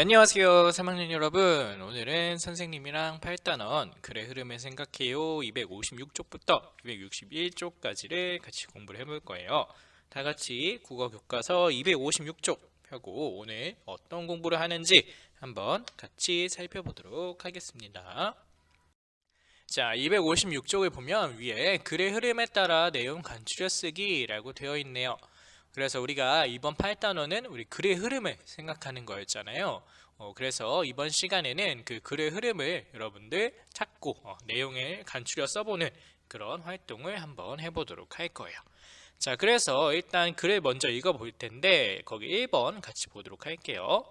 안녕하세요 3학년 여러분. 오늘은 선생님이랑 8단원 글의 흐름을 생각해요 256쪽부터 261쪽까지를 같이 공부를 해볼 거예요. 다같이 국어 교과서 256쪽 펴고 오늘 어떤 공부를 하는지 한번 같이 살펴보도록 하겠습니다. 자, 256쪽을 보면 위에 글의 흐름에 따라 내용 간추려 쓰기 라고 되어 있네요. 그래서 우리가 이번 8단원은 우리 글의 흐름을 생각하는 거였잖아요. 그래서 이번 시간에는 그 글의 흐름을 여러분들 찾고 내용을 간추려 써보는 그런 활동을 한번 해보도록 할 거예요. 자, 그래서 일단 글을 먼저 읽어볼 텐데 거기 1번 같이 보도록 할게요.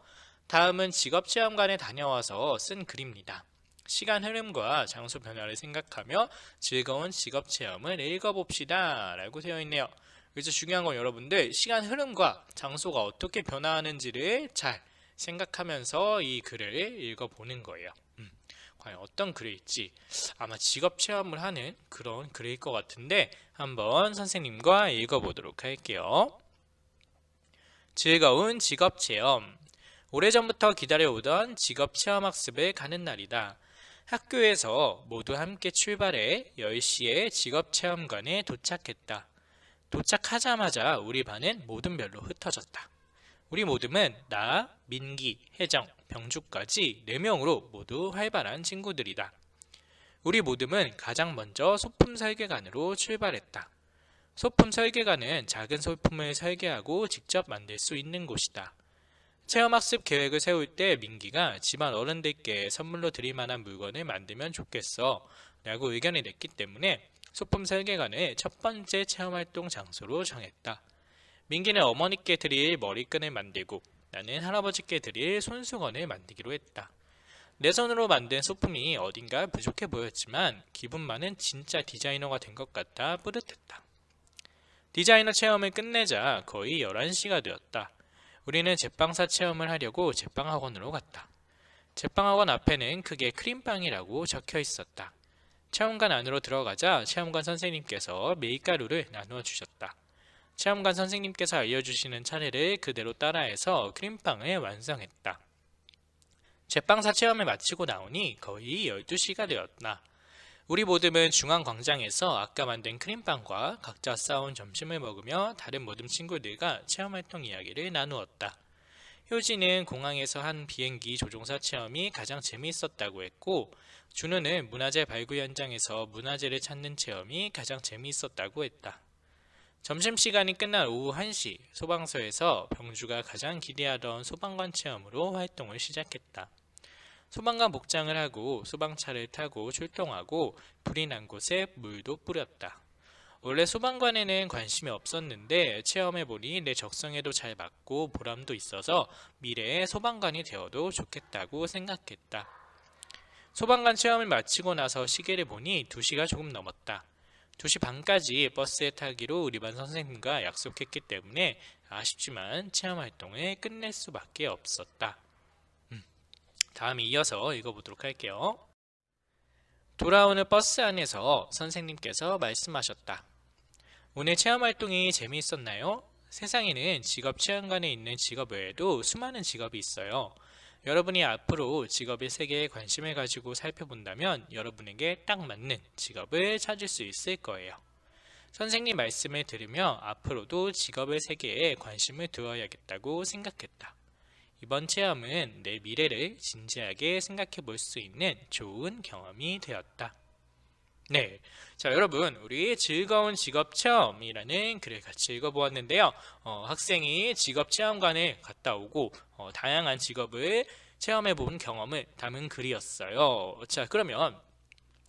다음은 직업체험관에 다녀와서 쓴 글입니다. 시간 흐름과 장소 변화를 생각하며 즐거운 직업체험을 읽어봅시다 라고 되어 있네요. 그래서 중요한 건 여러분들 시간 흐름과 장소가 어떻게 변화하는지를 잘 생각하면서 이 글을 읽어보는 거예요. 과연 어떤 글일지 아마 직업체험을 하는 그런 글일 것 같은데 한번 선생님과 읽어보도록 할게요. 즐거운 직업체험. 오래전부터 기다려오던 직업체험학습을 가는 날이다. 학교에서 모두 함께 출발해 10시에 직업체험관에 도착했다. 도착하자마자 우리 반은 모든 별로 흩어졌다. 우리 모둠은 나, 민기, 혜정, 병주까지 4명으로 모두 활발한 친구들이다. 우리 모둠은 가장 먼저 소품 설계관으로 출발했다. 소품 설계관은 작은 소품을 설계하고 직접 만들 수 있는 곳이다. 체험학습 계획을 세울 때 민기가 집안 어른들께 선물로 드릴 만한 물건을 만들면 좋겠어 라고 의견을 냈기 때문에 소품 설계관을 첫 번째 체험활동 장소로 정했다. 민기는 어머니께 드릴 머리끈을 만들고 나는 할아버지께 드릴 손수건을 만들기로 했다. 내 손으로 만든 소품이 어딘가 부족해 보였지만 기분만은 진짜 디자이너가 된 것 같아 뿌듯했다. 디자이너 체험을 끝내자 거의 11시가 되었다. 우리는 제빵사 체험을 하려고 제빵학원으로 갔다. 제빵학원 앞에는 크게 크림빵이라고 적혀 있었다. 체험관 안으로 들어가자 체험관 선생님께서 밀가루를 나누어 주셨다. 체험관 선생님께서 알려주시는 차례를 그대로 따라해서 크림빵을 완성했다. 제빵사 체험을 마치고 나오니 거의 12시가 되었다. 우리 모둠은 중앙광장에서 아까 만든 크림빵과 각자 싸온 점심을 먹으며 다른 모둠 친구들과 체험활동 이야기를 나누었다. 효진은 공항에서 한 비행기 조종사 체험이 가장 재미있었다고 했고 준우는 문화재 발굴 현장에서 문화재를 찾는 체험이 가장 재미있었다고 했다. 점심시간이 끝난 오후 1시 소방서에서 병주가 가장 기대하던 소방관 체험으로 활동을 시작했다. 소방관 복장을 하고 소방차를 타고 출동하고 불이 난 곳에 물도 뿌렸다. 원래 소방관에는 관심이 없었는데 체험해보니 내 적성에도 잘 맞고 보람도 있어서 미래의 소방관이 되어도 좋겠다고 생각했다. 소방관 체험을 마치고 나서 시계를 보니 2시가 조금 넘었다. 2시 반까지 버스에 타기로 우리 반 선생님과 약속했기 때문에 아쉽지만 체험활동을 끝낼 수밖에 없었다. 다음에 이어서 읽어보도록 할게요. 돌아오는 버스 안에서 선생님께서 말씀하셨다. 오늘 체험활동이 재미있었나요? 세상에는 직업체험관에 있는 직업 외에도 수많은 직업이 있어요. 여러분이 앞으로 직업의 세계에 관심을 가지고 살펴본다면 여러분에게 딱 맞는 직업을 찾을 수 있을 거예요. 선생님 말씀을 들으며 앞으로도 직업의 세계에 관심을 두어야겠다고 생각했다. 이번 체험은 내 미래를 진지하게 생각해 볼 수 있는 좋은 경험이 되었다. 네, 자 여러분 우리 즐거운 직업체험이라는 글을 같이 읽어보았는데요. 학생이 직업체험관에 갔다 오고 다양한 직업을 체험해본 경험을 담은 글이었어요. 자 그러면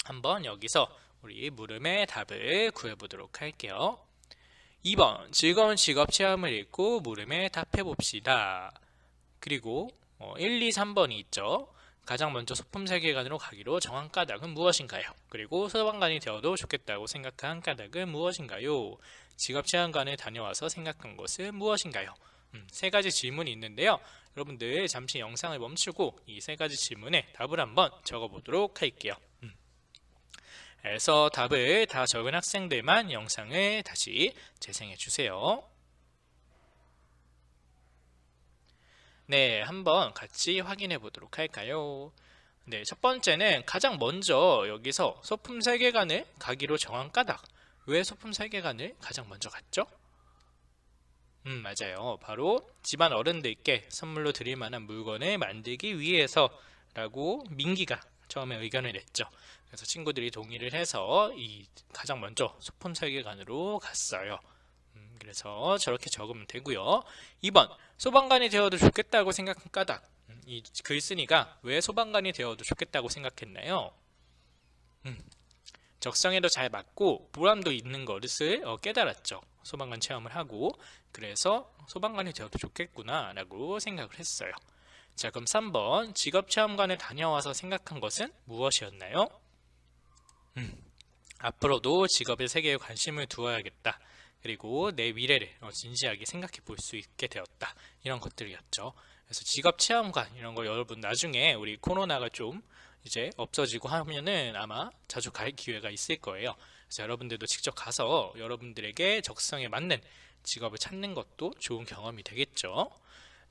한번 여기서 우리 물음의 답을 구해보도록 할게요. 2번 즐거운 직업체험을 읽고 물음에 답해봅시다. 그리고 1, 2, 3번이 있죠. 가장 먼저 소품 설계관으로 가기로 정한 까닭은 무엇인가요? 그리고 소방관이 되어도 좋겠다고 생각한 까닭은 무엇인가요? 직업체험관에 다녀와서 생각한 것은 무엇인가요? 3가지 질문이 있는데요. 여러분들 잠시 영상을 멈추고 이 3가지 질문에 답을 한번 적어보도록 할게요. 그래서 답을 다 적은 학생들만 영상을 다시 재생해 주세요. 네, 한번 같이 확인해 보도록 할까요? 네, 첫 번째는 가장 먼저 여기서 소품 세계관을 가기로 정한 까닭. 왜 소품 세계관을 가장 먼저 갔죠? 맞아요. 바로 집안 어른들께 선물로 드릴 만한 물건을 만들기 위해서 라고 민기가 처음에 의견을 냈죠. 그래서 친구들이 동의를 해서 가장 먼저 소품 세계관으로 갔어요. 그래서 저렇게 적으면 되고요. 2번, 소방관이 되어도 좋겠다고 생각한 까닭. 이 글쓴이가 왜 소방관이 되어도 좋겠다고 생각했나요? 적성에도 잘 맞고 보람도 있는 것을 깨달았죠. 소방관 체험을 하고 그래서 소방관이 되어도 좋겠구나 라고 생각을 했어요. 자, 그럼 3번 직업체험관에 다녀와서 생각한 것은 무엇이었나요? 앞으로도 직업의 세계에 관심을 두어야겠다. 그리고 내 미래를 진지하게 생각해 볼 수 있게 되었다. 이런 것들이었죠. 그래서 직업체험관 이런 거 여러분 나중에 우리 코로나가 좀 이제 없어지고 하면은 아마 자주 갈 기회가 있을 거예요. 그래서 여러분들도 직접 가서 여러분들에게 적성에 맞는 직업을 찾는 것도 좋은 경험이 되겠죠.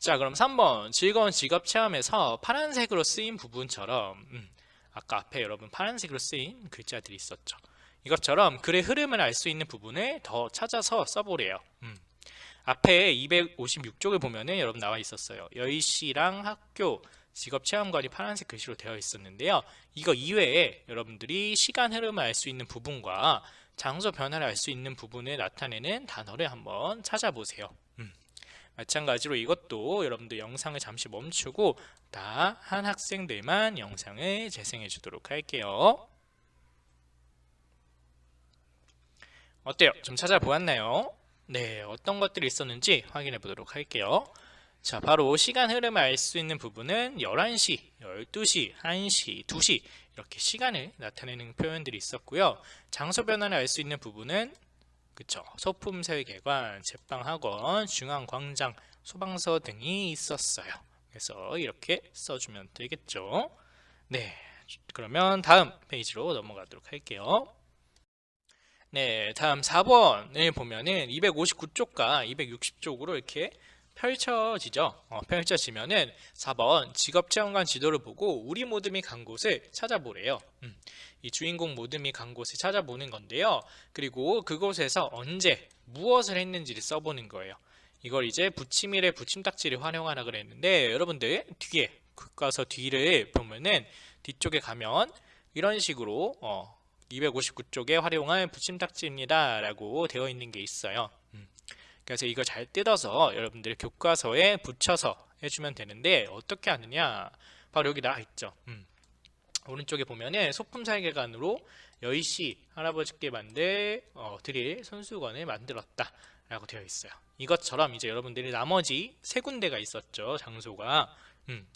자, 그럼 3번 즐거운 직업 체험에서 파란색으로 쓰인 부분처럼 아까 앞에 여러분 파란색으로 쓰인 글자들이 있었죠. 이것처럼 글의 흐름을 알 수 있는 부분을 더 찾아서 써보래요. 앞에 256쪽을 보면은 여러분 나와 있었어요. 10시랑 학교 직업체험관이 파란색 글씨로 되어 있었는데요. 이거 이외에 여러분들이 시간 흐름을 알 수 있는 부분과 장소 변화를 알 수 있는 부분을 나타내는 단어를 한번 찾아보세요. 마찬가지로 이것도 여러분들 영상을 잠시 멈추고 다 한 학생들만 영상을 재생해 주도록 할게요. 어때요? 좀 찾아보았나요? 네, 어떤 것들이 있었는지 확인해 보도록 할게요. 자, 바로 시간 흐름을 알 수 있는 부분은 11시, 12시, 1시, 2시 이렇게 시간을 나타내는 표현들이 있었고요. 장소 변화를 알 수 있는 부분은 그쵸, 소품 세계관, 제빵학원, 중앙광장, 소방서 등이 있었어요. 그래서 이렇게 써주면 되겠죠. 네, 그러면 다음 페이지로 넘어가도록 할게요. 네, 다음 4번을 보면은 259쪽과 260쪽으로 이렇게 펼쳐지죠. 펼쳐지면은 4번 직업체험관 지도를 보고 우리 모듬이 간 곳을 찾아보래요. 이 주인공 모듬이 간 곳을 찾아보는 건데요. 그리고 그곳에서 언제 무엇을 했는지를 써보는 거예요. 이걸 이제 붙임일의 붙임딱지를 활용하라 그랬는데 여러분들 뒤에 교과서 뒤를 보면은 뒤쪽에 가면 이런 식으로 259쪽에 활용할 붙임딱지입니다 라고 되어 있는 게 있어요. 그래서 이거 잘 뜯어서 여러분들 교과서에 붙여서 해주면 되는데 어떻게 하느냐, 바로 여기 나와 있죠. 오른쪽에 보면은 소품 세계관으로 10시 할아버지께 드릴 손수건을 만들었다 라고 되어 있어요. 이것처럼 이제 여러분들이 나머지 세 군데가 있었죠, 장소가.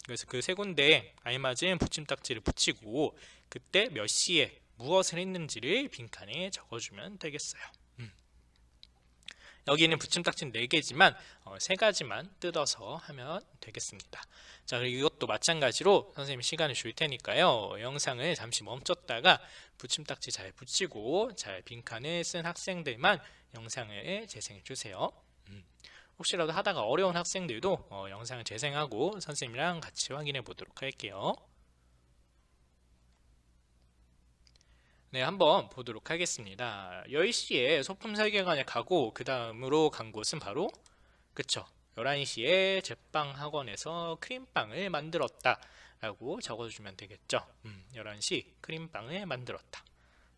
그래서 그 세 군데에 알맞은 붙임딱지를 붙이고 그때 몇 시에 무엇을 했는지를 빈칸에 적어주면 되겠어요. 여기는 붙임딱지는 4개지만 3가지만 뜯어서 하면 되겠습니다. 자, 그리고 이것도 마찬가지로 선생님이 시간을 줄 테니까요. 영상을 잠시 멈췄다가 붙임딱지 잘 붙이고 잘 빈칸을 쓴 학생들만 영상을 재생해 주세요. 혹시라도 하다가 어려운 학생들도 영상을 재생하고 선생님이랑 같이 확인해 보도록 할게요. 네, 한번 보도록 하겠습니다. 10시에 소품 세계관에 가고 그 다음으로 간 곳은 바로 그쵸, 11시에 제빵 학원에서 크림빵을 만들었다 라고 적어주면 되겠죠. 11시 크림빵을 만들었다.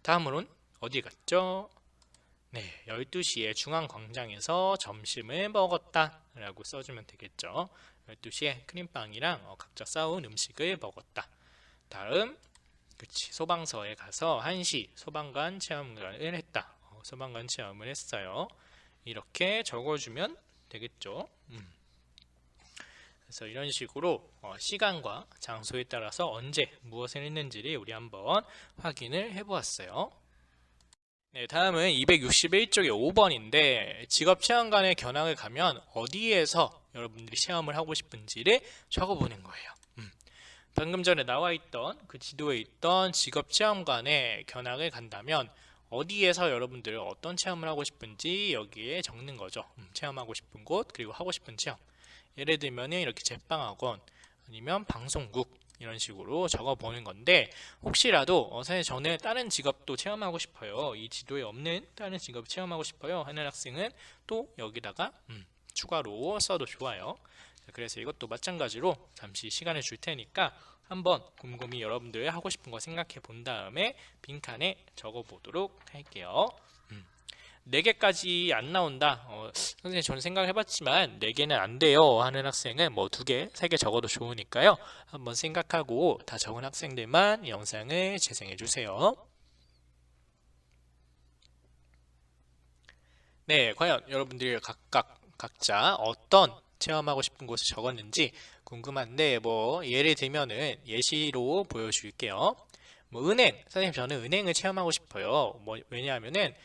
다음으로는 어디 갔죠? 네, 12시에 중앙광장에서 점심을 먹었다 라고 써주면 되겠죠. 12시에 크림빵이랑 각자 싸운 음식을 먹었다. 다음 그치, 소방서에 가서 1시 소방관 체험을 했다. 소방관 체험을 했어요. 이렇게 적어주면 되겠죠. 그래서 이런 식으로 시간과 장소에 따라서 언제 무엇을 했는지를 우리 한번 확인을 해보았어요. 네, 다음은 261쪽의 5번인데 직업체험관에 견학을 가면 어디에서 여러분들이 체험을 하고 싶은지를 적어보는 거예요. 방금 전에 나와 있던 그 지도에 있던 직업체험관에 견학을 간다면 어디에서 여러분들 어떤 체험을 하고 싶은지 여기에 적는 거죠. 체험하고 싶은 곳 그리고 하고 싶은 체험 예를 들면은 이렇게 제빵학원 아니면 방송국 이런 식으로 적어보는 건데, 혹시라도 선생님 저는 다른 직업도 체험하고 싶어요, 이 지도에 없는 다른 직업을 체험하고 싶어요 하는 학생은 또 여기다가 추가로 써도 좋아요. 그래서 이것도 마찬가지로 잠시 시간을 줄 테니까 한번 곰곰이 여러분들 하고 싶은 거 생각해 본 다음에 빈칸에 적어 보도록 할게요. 4개까지 안 나온다. 선생님 저는 생각을 해봤지만 4개는 안 돼요 하는 학생은 뭐 2개, 3개 적어도 좋으니까요. 한번 생각하고 다 적은 학생들만 영상을 재생해 주세요. 네, 과연 여러분들이 각자 어떤 체험하고 싶은 곳을 적었는지 궁금한데, 뭐 예를 들면은 예시로 보여줄게요. 뭐 은행, 선생님 저는 은행을 체험하고 싶어요. 뭐 왜냐하면은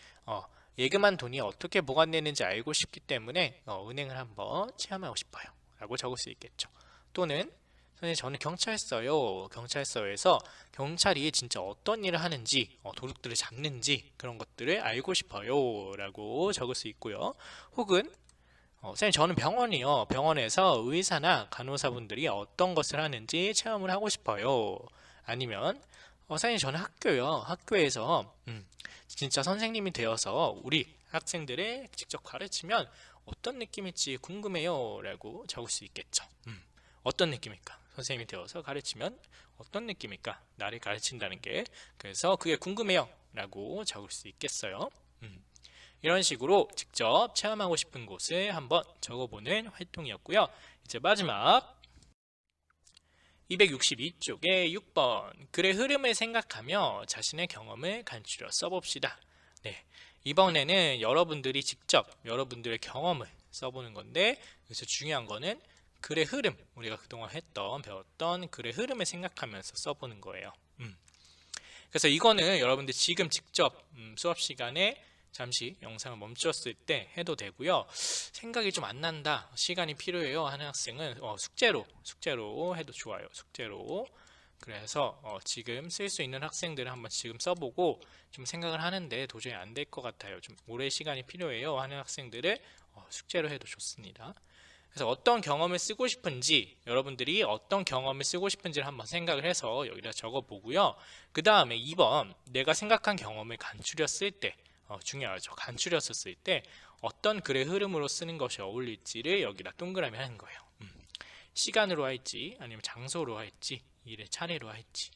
예금한 돈이 어떻게 보관되는지 알고 싶기 때문에 은행을 한번 체험하고 싶어요 라고 적을 수 있겠죠. 또는 선생님 저는 경찰서요, 경찰서에서 경찰이 진짜 어떤 일을 하는지, 도둑들을 잡는지 그런 것들을 알고 싶어요 라고 적을 수 있고요. 혹은 선생님 저는 병원이요, 병원에서 의사나 간호사분들이 어떤 것을 하는지 체험을 하고 싶어요. 아니면 선생님 저는 학교요, 학교에서 진짜 선생님이 되어서 우리 학생들을 직접 가르치면 어떤 느낌일지 궁금해요 라고 적을 수 있겠죠. 어떤 느낌일까? 선생님이 되어서 가르치면 어떤 느낌일까? 나를 가르친다는 게. 그래서 그게 궁금해요 라고 적을 수 있겠어요. 이런 식으로 직접 체험하고 싶은 곳을 한번 적어보는 활동이었고요. 이제 마지막 262쪽에 6번, 글의 흐름을 생각하며 자신의 경험을 간추려 써봅시다. 네, 이번에는 여러분들이 직접 여러분들의 경험을 써보는 건데, 그래서 중요한 거는 글의 흐름, 우리가 그동안 배웠던 글의 흐름을 생각하면서 써보는 거예요. 그래서 이거는 여러분들 지금 직접 수업 시간에 잠시 영상을 멈췄을 때 해도 되고요. 생각이 좀 안 난다, 시간이 필요해요 하는 학생은 숙제로 해도 좋아요. 숙제로. 그래서 지금 쓸 수 있는 학생들은 한번 지금 써보고, 좀 생각을 하는데 도저히 안 될 것 같아요, 좀 오래 시간이 필요해요 하는 학생들을 숙제로 해도 좋습니다. 그래서 어떤 경험을 쓰고 싶은지, 여러분들이 어떤 경험을 쓰고 싶은지를 한번 생각을 해서 여기다 적어 보고요. 그 다음에 2번, 내가 생각한 경험을 간추렸을 때, 중요하죠, 간추렸을 때 어떤 글의 흐름으로 쓰는 것이 어울릴지를 여기다 동그라미 하는 거예요. 시간으로 할지 아니면 장소로 할지 일의 차례로 할지.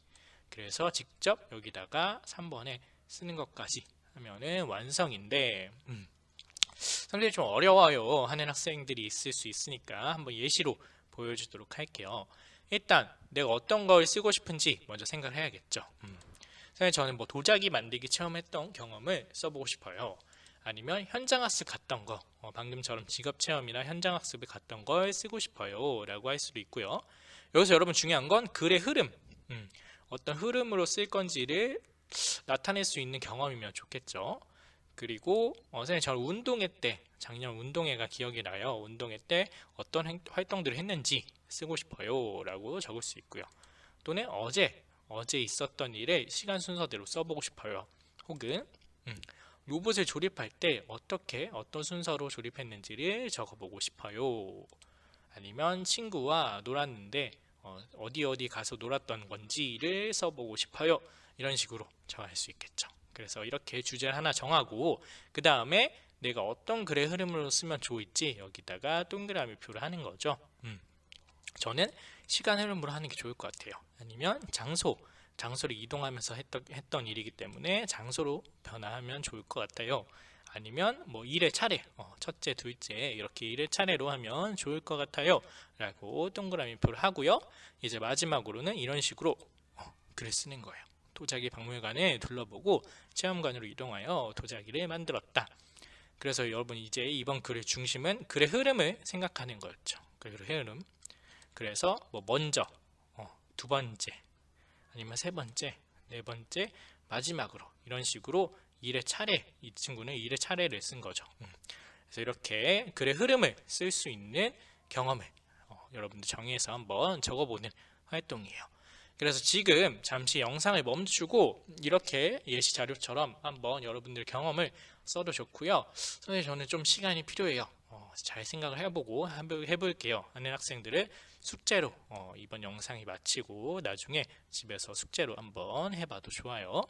그래서 직접 여기다가 3번에 쓰는 것까지 하면은 완성인데, 선생님 좀 어려워요 하는 학생들이 있을 수 있으니까 한번 예시로 보여주도록 할게요. 일단 내가 어떤 걸 쓰고 싶은지 먼저 생각을 해야겠죠. 선생님 저는 뭐 도자기 만들기 체험했던 경험을 써보고 싶어요. 아니면 현장학습 갔던 거, 방금처럼 직업체험이나 현장학습을 갔던 걸 쓰고 싶어요 라고 할 수도 있고요. 여기서 여러분 중요한 건 글의 흐름, 어떤 흐름으로 쓸 건지를 나타낼 수 있는 경험이면 좋겠죠. 그리고 선생님 저는 운동회 때, 작년 운동회가 기억이 나요. 운동회 때 어떤 활동들을 했는지 쓰고 싶어요 라고 적을 수 있고요. 또는 어제 있었던 일을 시간 순서대로 써보고 싶어요. 혹은 로봇을 조립할 때 어떤 순서로 조립했는지를 적어보고 싶어요. 아니면 친구와 놀았는데 어디 가서 놀았던 건지를 써보고 싶어요. 이런 식으로 정할 수 있겠죠. 그래서 이렇게 주제를 하나 정하고 그 다음에 내가 어떤 글의 흐름으로 쓰면 좋을지 여기다가 동그라미 표를 하는 거죠. 저는 시간 흐름으로 하는 게 좋을 것 같아요. 아니면 장소를 이동하면서 했던 일이기 때문에 장소로 변화하면 좋을 것 같아요. 아니면 뭐 일의 차례, 첫째, 둘째 이렇게 일의 차례로 하면 좋을 것 같아요 라고 동그라미 표를 하고요. 이제 마지막으로는 이런 식으로 글을 쓰는 거예요. 도자기 박물관을 둘러보고 체험관으로 이동하여 도자기를 만들었다. 그래서 여러분 이제 이번 글의 중심은 글의 흐름을 생각하는 거였죠. 글의 흐름. 그래서 뭐 먼저, 두 번째, 아니면 세 번째, 네 번째, 마지막으로 이런 식으로 일의 차례, 이 친구는 일의 차례를 쓴 거죠. 그래서 이렇게 글의 흐름을 쓸 수 있는 경험을 여러분들 정의해서 한번 적어보는 활동이에요. 그래서 지금 잠시 영상을 멈추고 이렇게 예시 자료처럼 한번 여러분들 경험을 써도 좋고요. 선생님 저는 좀 시간이 필요해요. 잘 생각을 해보고 해볼게요 하는 학생들을 숙제로 이번 영상이 마치고 나중에 집에서 숙제로 한번 해봐도 좋아요.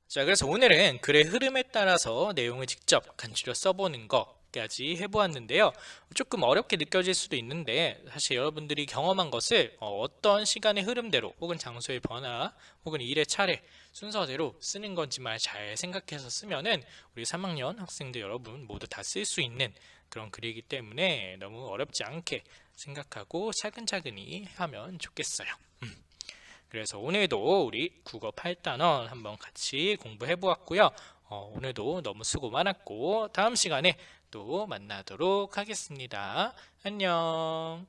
자, 그래서 오늘은 글의 흐름에 따라서 내용을 직접 간추려 써보는 것까지 해보았는데요. 조금 어렵게 느껴질 수도 있는데 사실 여러분들이 경험한 것을 어떤 시간의 흐름대로 혹은 장소의 변화 혹은 일의 차례 순서대로 쓰는 건지만 잘 생각해서 쓰면은 우리 3학년 학생들 여러분 모두 다 쓸 수 있는 그런 글이기 때문에 너무 어렵지 않게 생각하고 차근차근히 하면 좋겠어요. 그래서 오늘도 우리 국어 8단원 한번 같이 공부해 보았고요. 오늘도 너무 수고 많았고 다음 시간에 또 만나도록 하겠습니다. 안녕.